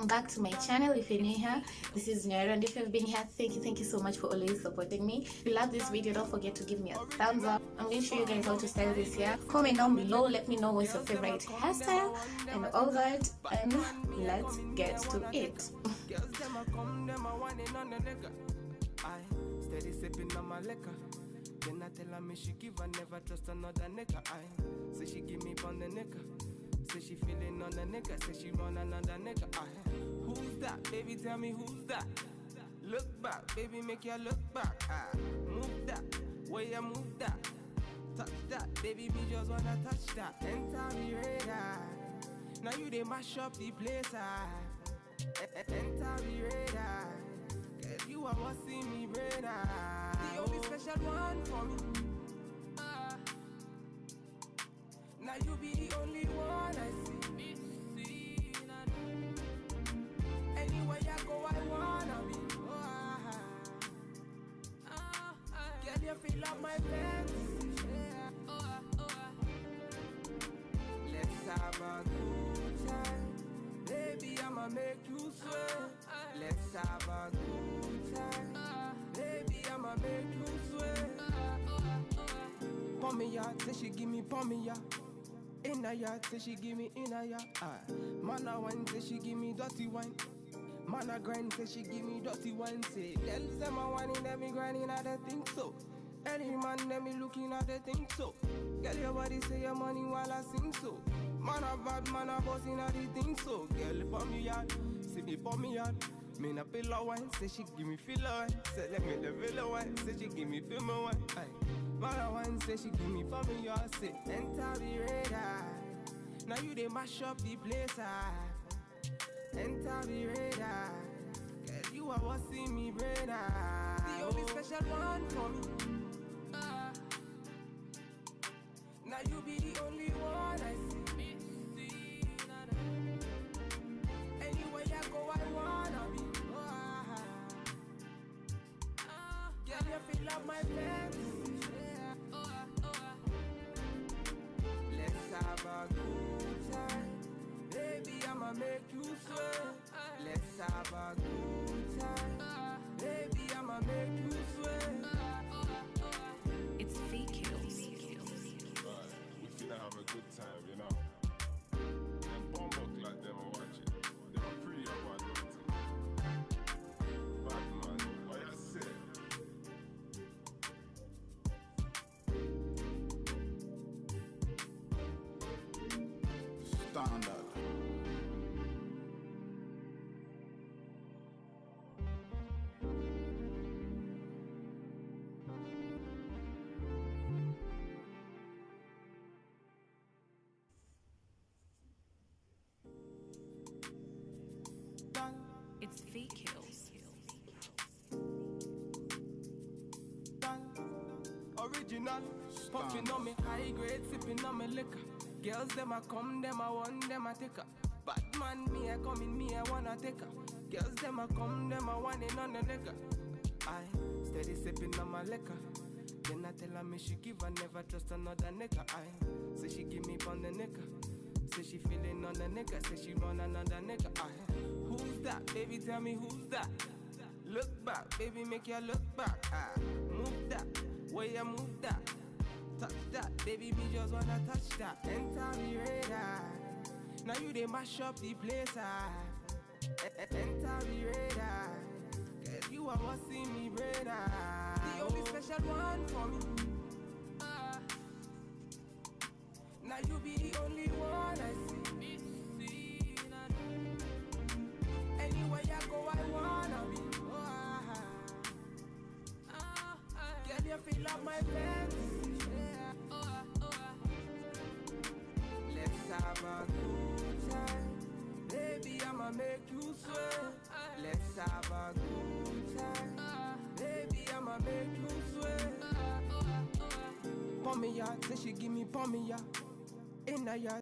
welcome back to my channel. If you're new here, this is Nyoero, and if you've been here, thank you so much for always supporting me. If you love this video, don't forget to give me a thumbs up. I'm going to show you guys how to style this here. Comment down below, let me know what's your favorite hairstyle and all that, and let's get to it. Steady sipping on my liquor. Then I tell her me she give her never trust another nigga. Say she give me on the nigga. Say she feeling on the nigga. Say she run another nigga. Who's that? Baby, tell me who's that? Look back, baby, make you look back. Move that, way you move that. Touch that, baby, me just wanna touch that. Enter me radar. Now you they mash up the place. Enter me radar. You are what see me brain. The only special one for me. Now you be the only one I see. Anywhere I go, I wanna be. Can you feel up my fantasy? Let's have a good time. Baby, I'ma make you sweat. Let's have a good time. Baby, I'ma make you sweat. Pommy ya, say she give me pommy ya. In a yard, say she give me in a yard. Man a wine, say she give me dirty wine. Man a grind, say she give me dirty wine. Say, girls them a whining, them me grinding, I don't think so. Any man, them me looking at the think so. Girl, your body say your money while I sing so. Man a bad, man a bossing at the thing so. Girl, pommy yard, say me pommy yard. Me na pillow wine, say she give me filler wine. Say let me the villa wine, say she give me film wine. Man a wine, say she give me pommy yard. Say enter the radar. Now you they mash up the place. Enter the radar. Girl, you are what see me brain. The only special one for me. Now you be the only one I see. Anywhere I go, I wanna be. Can you feel up my fantasy? Let's have a good time. Baby, I'ma make you sweat. Let's have a good time. Baby, I'ma make you sweat. It's fake kills. We finna have a good time, you know. And bomb up like them are watching. They are pretty about it. Bad man, what you say? Standard. It's fake kills. Original, puffing on me high grade, sipping on me liquor. Girls them a come, them a want, them a take her. Bad man, me a come in, me a wanna take her. Girls them a come, them a want it on the nigga. I steady sipping on my liquor. Then I tell her me she give her never trust another nigga. I say she give me on the nigga. Say she feeling on the nigga. Say she run another nigga. Who's that? Baby, tell me who's that? Look back, baby, make you look back. Move that, way you move that. Touch that, baby, me just wanna touch that. Enter the radar. Now you they mash up the place. Enter the radar. Girl, you are what see me brain. The only special one for me. Now you be the only one I see. Anywhere I go, I wanna be. Can you feel up my fantasy? Let's have a good time. Baby, I'ma make you sweat. Let's have a good time. Baby, I'ma make you sweat. Pommy ya, say she give me pommy ya. In a yard.